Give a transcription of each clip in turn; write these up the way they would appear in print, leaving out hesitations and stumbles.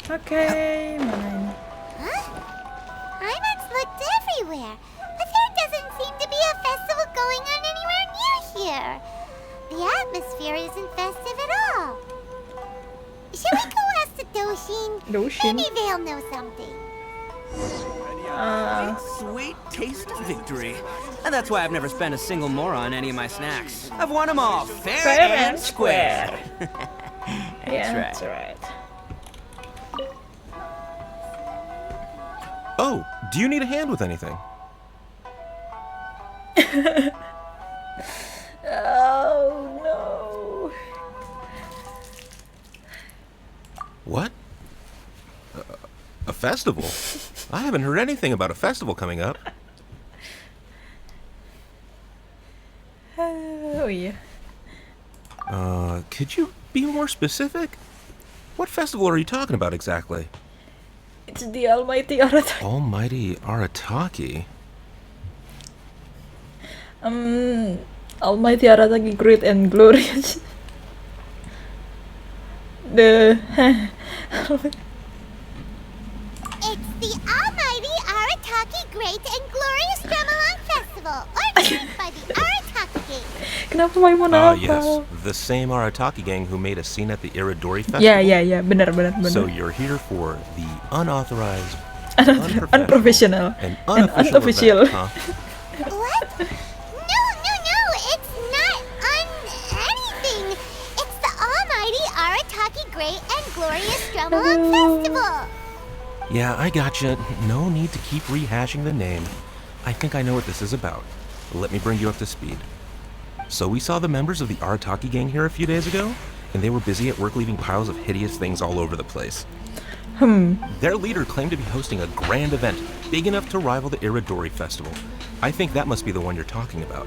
Oke, mana ini? Huh? Imon's looked everywhere, but there doesn't seem to be a festival going on anywhere near here. The atmosphere isn't festive at all. Shall we go ask the Doshin? Doshin? Maybe they'll know something. Sweet taste of victory. And that's why I've never spent a single more on any of my snacks. I've won them all, fair and square. That's right. Oh, do you need a hand with anything? Oh no. What? A festival? I haven't heard anything about a festival coming up. Oh yeah. Could you be more specific? What festival are you talking about exactly? It's the almighty Arataki. Almighty Arataki? Almighty Arataki, great and glorious. The It's the Almighty Arataki Great and Glorious Drumalong Festival, organized by the Arataki Gang. kenapa mau Ah, apa? yes. The same Arataki gang who made a scene at the Iridori Festival? Ya, benar. So you're here for the unauthorized, Unprofessional and and unofficial unofficial. event, huh? What? No, it's not anything. It's the Almighty Arataki Great and Glorious Drumalong Festival. Yeah, I gotcha. No need to keep rehashing the name. I think I know what this is about. Let me bring you up to speed. So we saw the members of the Arataki gang here a few days ago, and they were busy at work leaving piles of hideous things all over the place. Their leader claimed to be hosting a grand event, big enough to rival the Iridori Festival. I think that must be the one you're talking about.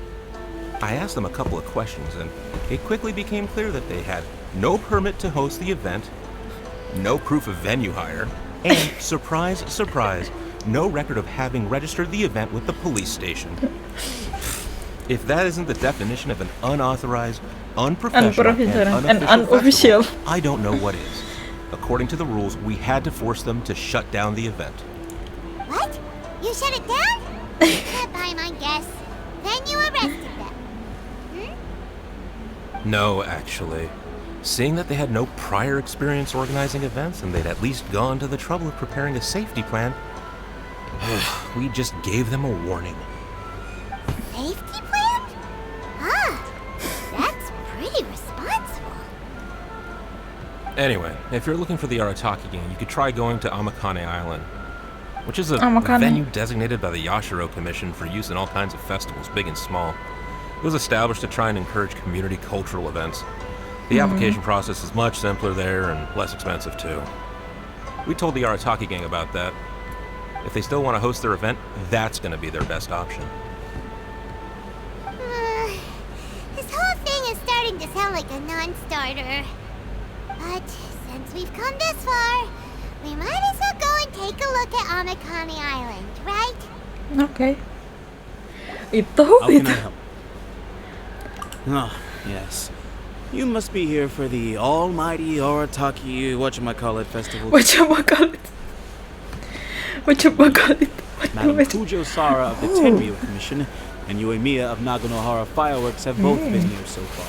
I asked them a couple of questions, and it quickly became clear that they had no permit to host the event, no proof of venue hire, and, surprise, surprise, no record of having registered the event with the police station. If that isn't the definition of an unauthorized, unprofessional, and unofficial festival, I don't know what is. According to the rules, we had to force them to shut down the event. What? You shut it down? Can't buy my guess. Then you arrested them. No, actually. Seeing that they had no prior experience organizing events and they'd at least gone to the trouble of preparing a safety plan, we just gave them a warning. Safety plan? That's pretty responsible. Anyway, if you're looking for the Arataki gang, you could try going to Amakane Island, which is a Amakane. venue designated by the Yashiro Commission for use in all kinds of festivals, big and small. It was established to try and encourage community cultural events. The application process is much simpler there and less expensive too. We told the Arataki gang about that. If they still want to host their event, that's going to be their best option. This whole thing is starting to sound like a non-starter. But since we've come this far, we might as well go and take a look at Amakane Island, right? Okay. Itu. How can I help? Ah, yes. You must be here for the Almighty Arataki whatchamacallit festival. Whatchamacallit. Madam Kujo Sara of the Tenryou Commission and Uemiya of Naganohara Fireworks have both been here so far.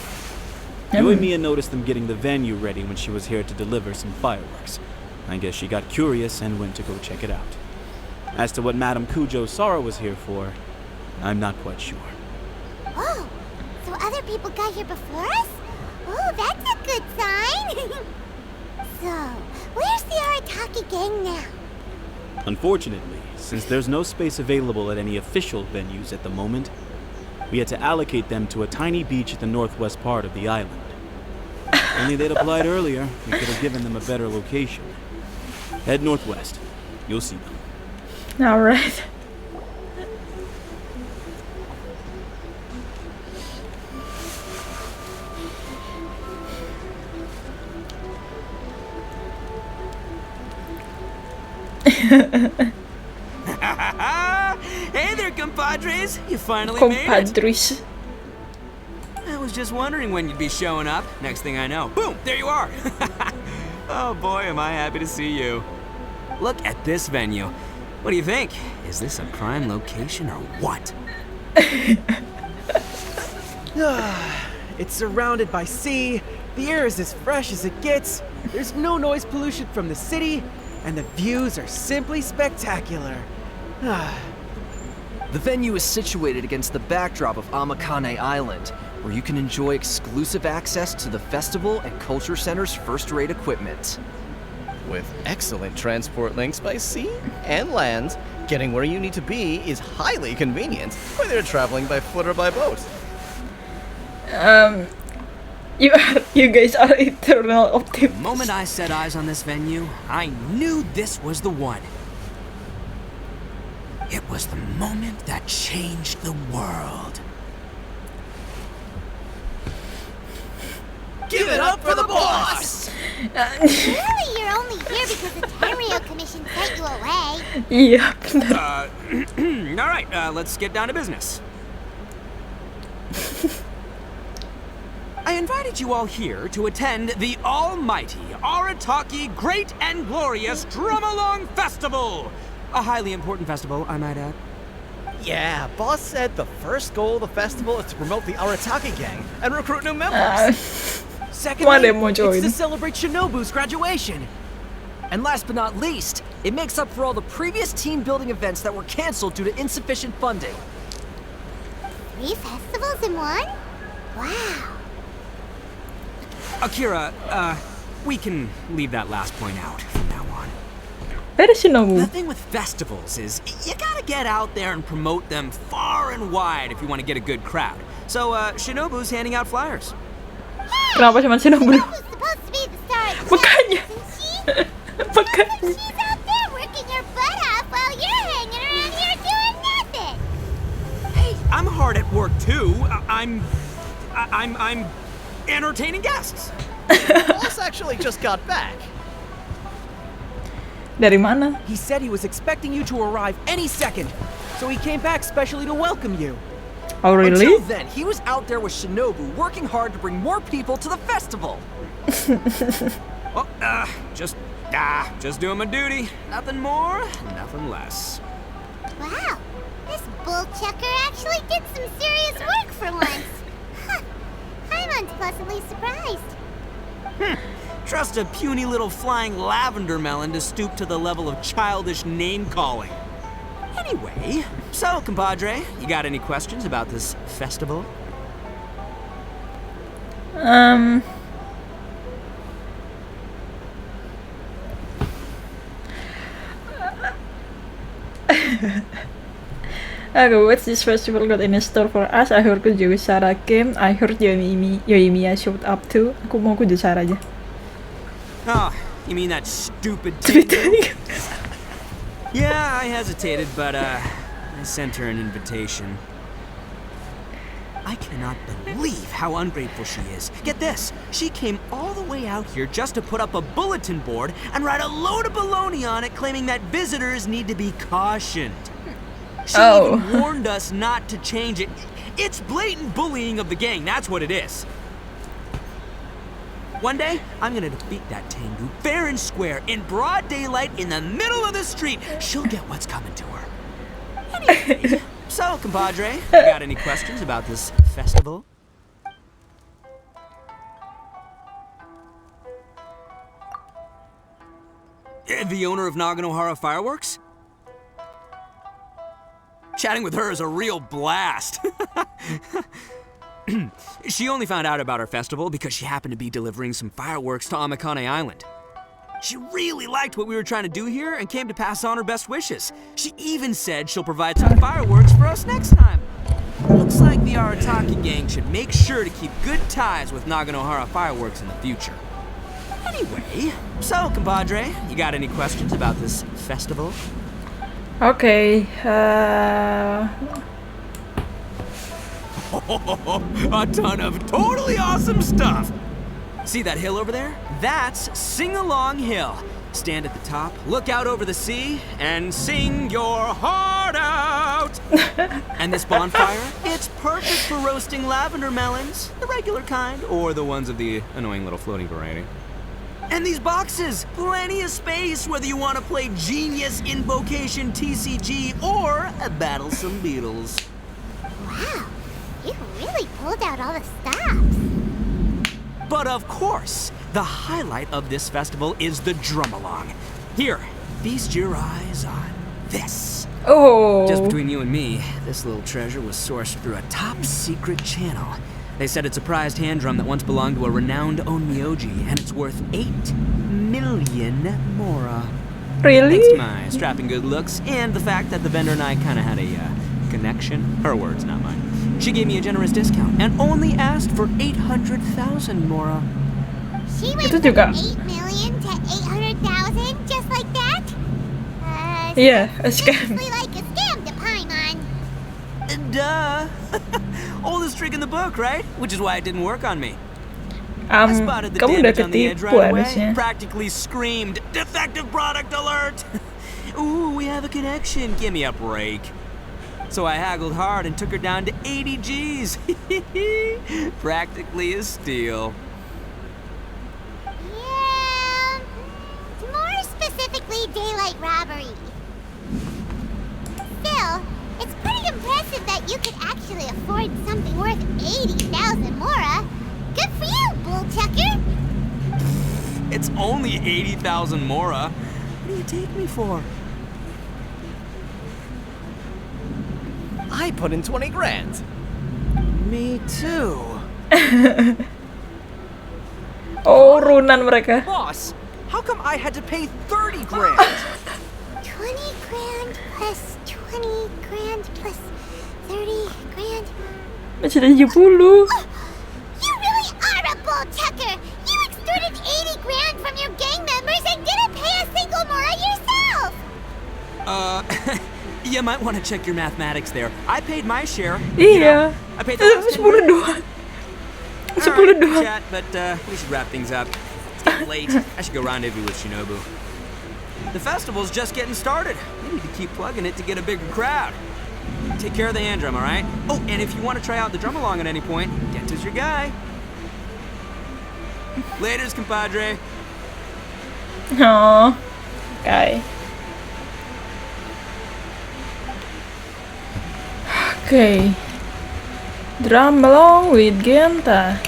Uemiya noticed them getting the venue ready when she was here to deliver some fireworks. I guess she got curious and went to go check it out. As to what Madam Kujo Sara was here for, I'm not quite sure. Oh, so other people got here before us? Oh, that's a good sign. So, where's the Arataki gang now? Unfortunately, since there's no space available at any official venues at the moment, we had to allocate them to a tiny beach at the northwest part of the island. If only they'd applied earlier, we could have given them a better location. Head northwest. You'll see them. Alright. Hey there, compadres! You finally made it! Compadres. I was just wondering when you'd be showing up. Next thing I know, boom, there you are! Oh boy, am I happy to see you. Look at this venue. What do you think? Is this a prime location or what? It's surrounded by sea, the air is as fresh as it gets, there's no noise pollution from the city, and the views are simply spectacular. The venue is situated against the backdrop of Amakane Island, where you can enjoy exclusive access to the festival and culture center's first-rate equipment. With excellent transport links by sea and land, getting where you need to be is highly convenient, whether you're traveling by foot or by boat. You guys are eternal The optimists. moment I set eyes on this venue, I knew this was the one. It was the moment that changed the world. Give it up for the boss! Surely you're only here because the Tenryou Commission sent you away. Iya, benar. All right, let's get down to business. I invited you all here to attend the almighty Arataki Great and Glorious Drumalong Festival! A highly important festival, I might add. Yeah, boss said the first goal of the festival is to promote the Arataki gang and recruit new members. Secondly, Mau join. it's to celebrate Shinobu's graduation. And last but not least, it makes up for all the previous team building events that were canceled due to insufficient funding. 3 festivals in one? Wow. Akira, we can leave that last point out from now on. Where is The Shinobu? thing with festivals is you gotta get out there and promote them far and wide if you want to get a good crowd. So, Shinobu's handing out flyers. Kenapa cuma Shinobu? Who's supposed to be the star of the Makanya. isn't she? Makanya. She's out there working her butt off while you're hanging around here doing nothing. Hey, I'm hard at work too. I'm entertaining guests. Boss actually just got back. Dari mana? He said he was expecting you to arrive any second, so he came back specially to welcome you. Oh really? Until then, he was out there with Shinobu working hard to bring more people to the festival. Well, just doing my duty. Nothing more, nothing less. Wow, this bull chucker actually did some serious work for once. Huh. I'm unpleasantly surprised. Trust a puny little flying lavender melon to stoop to the level of childish name-calling. Anyway, so, compadre, you got any questions about this festival? Okay, what's this festival got in store for us? I heard Sarah came. I heard Yoimiya showed up too. Aku mau Sarah aja. Oh, you mean that stupid Tenryou? Yeah, I hesitated, but I sent her an invitation. I cannot believe how ungrateful she is. Get this, she came all the way out here just to put up a bulletin board and write a load of baloney on it claiming that visitors need to be cautioned. She even warned us not to change it. It's blatant bullying of the gang, that's what it is. One day, I'm gonna defeat that Tengu fair and square in broad daylight in the middle of the street. She'll get what's coming to her. Anyway, so, compadre, you got any questions about this festival? The owner of Naganohara Fireworks? Chatting with her is a real blast. She only found out about our festival because she happened to be delivering some fireworks to Amakane Island. She really liked what we were trying to do here and came to pass on her best wishes. She even said she'll provide some fireworks for us next time. Looks like the Arataki gang should make sure to keep good ties with Naganohara Fireworks in the future. Anyway, so, compadre, you got any questions about this festival? Okay. A ton of totally awesome stuff! See that hill over there? That's Sing Along Hill. Stand at the top, look out over the sea, and sing your heart out! And this bonfire? It's perfect for roasting lavender melons, the regular kind, or the ones of the annoying little floating variety. And these boxes, plenty of space whether you want to play Genius Invocation TCG or battle some beetles. Wow, you really pulled out all the stops. But of course, the highlight of this festival is the Drumalong. Here, feast your eyes on this. Oh. Just between you and me, this little treasure was sourced through a top secret channel. They said it's a prized hand drum that once belonged to a renowned onmyoji, and it's worth 8 million mora. Really? Thanks to my strapping good looks and the fact that the vendor and I kind of had a connection. Her words, not mine. She gave me a generous discount and only asked for 800,000 mora. She went Itu from juga. 8 million to 800,000 just like that? Yeah, a scam. Seriously like a scam to Paimon. Duh. Oldest trick in the book, right? Which is why it didn't work on me. I spotted the Kamu udah damage on the edge ketipu right away. harusnya. Practically screamed, "Defective product alert!" Ooh, we have a connection. Give me a break. So I haggled hard and took her down to 80 G's. Practically a steal. Yeah, more specifically daylight robbery. Still, it's pretty impressive that you could actually afford something worth 80,000 mora. Good for you, bull chucker. It's only 80,000 mora. What do you take me for? I put in 20 grand. Me too. Oh, runan mereka. Boss, how come I had to pay 30 grand? 20 grand plus 20 grand plus 30 grand. Masih ada 70. You really are a bull chucker. You extorted 80 grand from your gang members and didn't pay a single mora yourself. You might want to check your mathematics there. I paid my share. Iya. I paid the last 10 10 grand. doang. 10 Alright, doang. chat, but we should wrap things up. It's getting late. I should go rendezvous with Shinobu. The festival's just getting started. We need to keep plugging it to get a bigger crowd. Take care of the hand drum, alright? Oh, and if you want to try out the Drumalong at any point, Genta's your guy. Laters, compadre. Oh. Okay. Okay. Drumalong with Genta.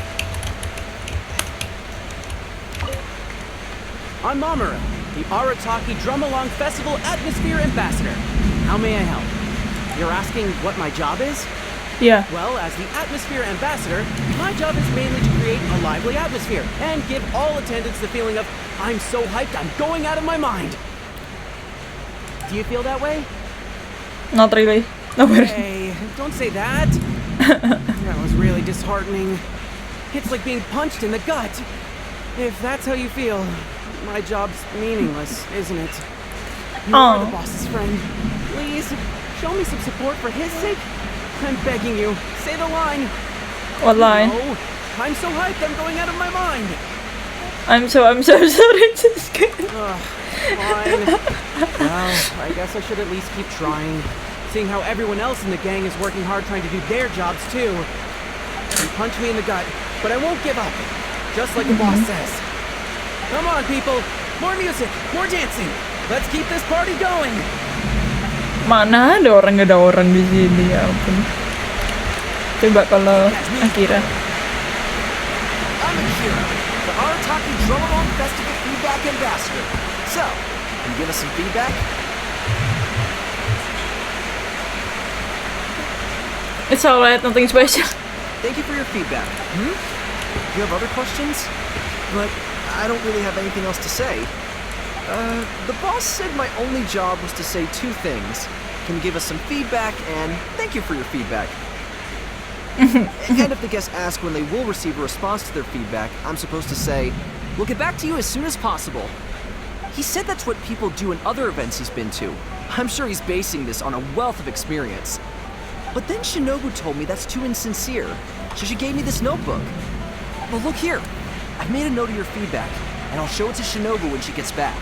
I'm Mamoru, the Arataki Drumalong Festival Atmosphere Ambassador. How may I help? You're asking what my job is? Yeah. Well, as the Atmosphere Ambassador, my job is mainly to create a lively atmosphere and give all attendants the feeling of, I'm so hyped, I'm going out of my mind. Do you feel that way? Not really. No, Hey, don't say that. That was really disheartening. It's like being punched in the gut. If that's how you feel, my job's meaningless, isn't it? You're the boss's friend. Please, show me some support for his sake. I'm begging you, say the line. What line? No, I'm so hyped, I'm going out of my mind. I'm so sorry, Jessica. Fine. Well, I guess I should at least keep trying. Seeing how everyone else in the gang is working hard trying to do their jobs too. You punch me in the gut, but I won't give up. Just like the boss says. Come on, people. More music, more dancing. Let's keep this party going. Mana ada orang, nggak ada orang di sini, ya ampun. Coba kalau Akira. I'm Akira, the Arataki Drumalong Festival Feedback Ambassador. So, can you give us some feedback? It's alright, nothing special. Thank you for your feedback. Do you have other questions? But I don't really have anything else to say. The boss said my only job was to say two things. Can you give us some feedback and thank you for your feedback. And if the guests ask when they will receive a response to their feedback, I'm supposed to say, we'll get back to you as soon as possible. He said that's what people do in other events he's been to. I'm sure he's basing this on a wealth of experience. But then Shinobu told me that's too insincere, so she gave me this notebook. Well, look here. I've made a note of your feedback, and I'll show it to Shinobu when she gets back.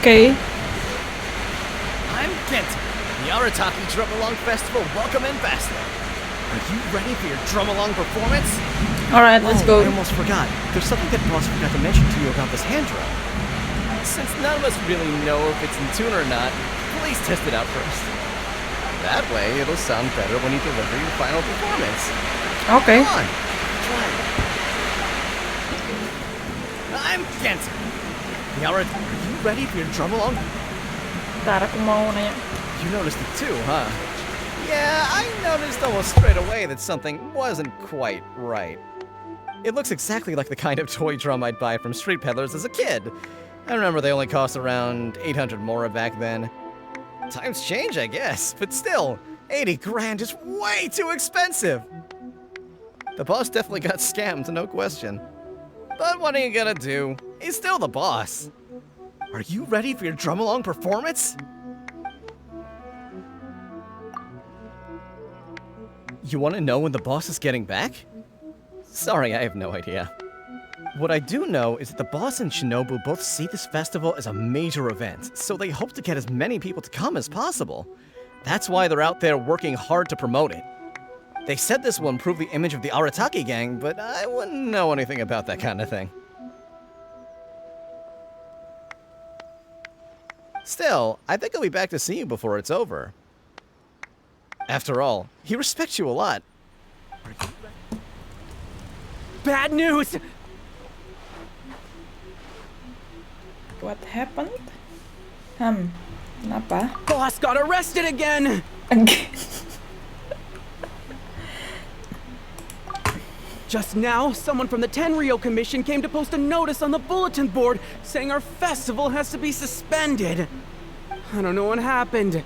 Okay. I'm Genshin, the Arataki Drumalong Festival Welcome Ambassador. Are you ready for your Drumalong performance? Alright, let's go. I almost forgot. There's something that Boss forgot to mention to you about this hand drum. Since none of us really know if it's in tune or not, please test it out first. That way, it'll sound better when you deliver your final performance. Okay. Come on, try it. I'm Genshin. Are you ready for your Drumalong? Ntar aku mau nanya. You noticed it too, huh? Yeah, I noticed almost straight away that something wasn't quite right. It looks exactly like the kind of toy drum I'd buy from street peddlers as a kid. I remember they only cost around 800 mora back then. Times change, I guess, but still, 80 grand is way too expensive. The boss definitely got scammed, no question. But what are you gonna do? He's still the boss. Are you ready for your Drumalong performance? You want to know when the boss is getting back? Sorry, I have no idea. What I do know is that the boss and Shinobu both see this festival as a major event, so they hope to get as many people to come as possible. That's why they're out there working hard to promote it. They said this will improve the image of the Arataki gang, but I wouldn't know anything about that kind of thing. Still, I think I'll be back to see you before it's over. After all, he respects you a lot. Bad news! What happened? Kenapa? Boss got arrested again! Again. Just now, someone from the Tenryou Commission came to post a notice on the bulletin board saying our festival has to be suspended. I don't know what happened.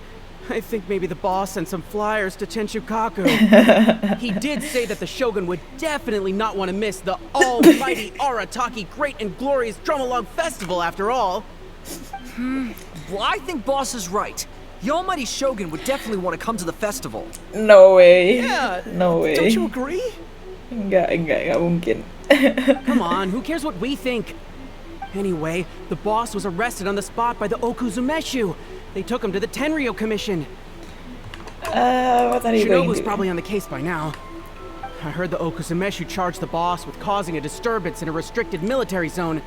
I think maybe the boss sent some flyers to Tenchukaku. He did say that the Shogun would definitely not want to miss the almighty Arataki Great and Glorious Drumalong Festival after all. Well, I think Boss is right. The almighty Shogun would definitely want to come to the festival. No way. Yeah, No way. don't you agree? Enggak mungkin. Come on, who cares what we think? Anyway, the boss was arrested on the spot by the Okuzumeshu. They took him to the Tenryou Commission. What are you going Shinobu's to probably on the case by now. I heard the Okuzumeshu charged the boss with causing a disturbance in a restricted military zone.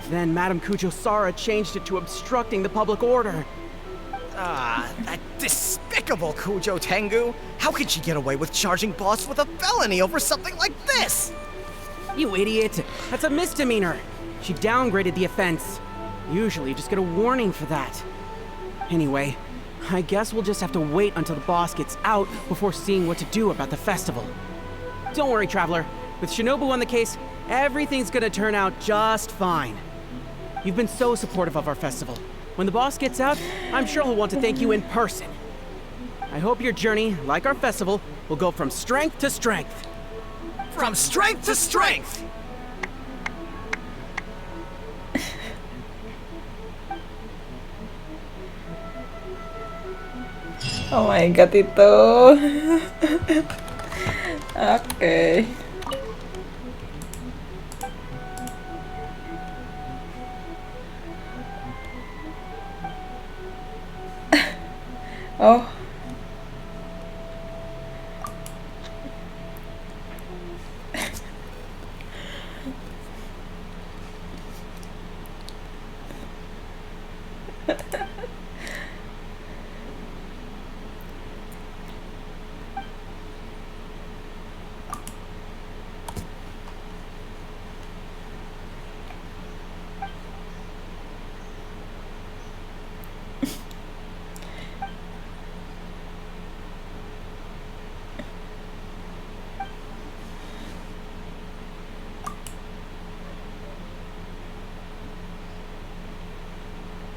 Then Madame Kujo-Sara changed it to obstructing the public order. Ah, that despicable Kujo Tengu! How could she get away with charging Boss with a felony over something like this? You idiot! That's a misdemeanor! She downgraded the offense. Usually you just get a warning for that. Anyway, I guess we'll just have to wait until the boss gets out before seeing what to do about the festival. Don't worry, Traveler. With Shinobu on the case, everything's gonna turn out just fine. You've been so supportive of our festival. When the boss gets out, I'm sure he'll want to thank you in person. I hope your journey, like our festival, will go from strength to strength. From strength to strength! Oh my god, Itto. Okay. Oh.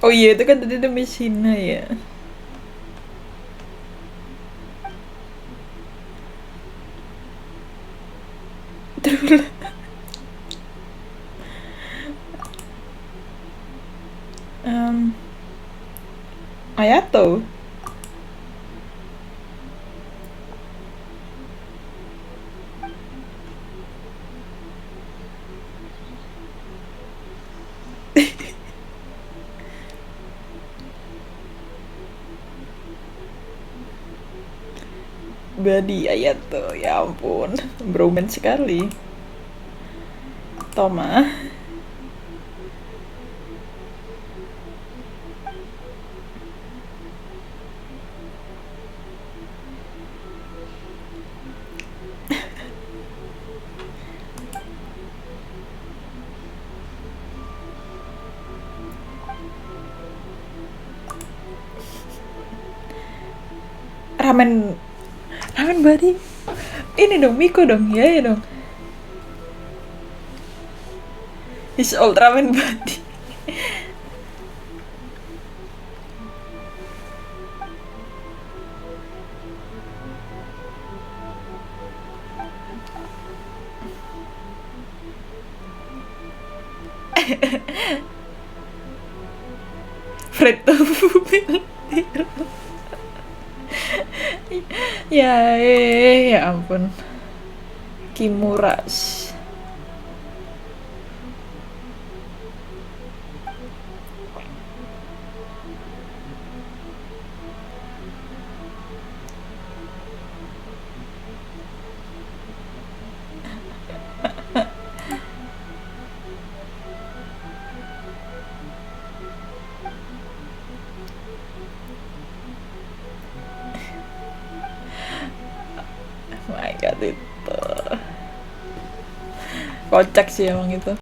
Oh iya, itu kan tadi ada mesinnya ya. Terus Ayato. Badi ayat tuh, ya ampun, bromance sekali. Toma. Ramen Badi. Ini dong, Miko dong, ya dong. His old ramen Badi. Fred tofu ya ampun. Kimuras. Oh my god, itu kocak sih emang itu.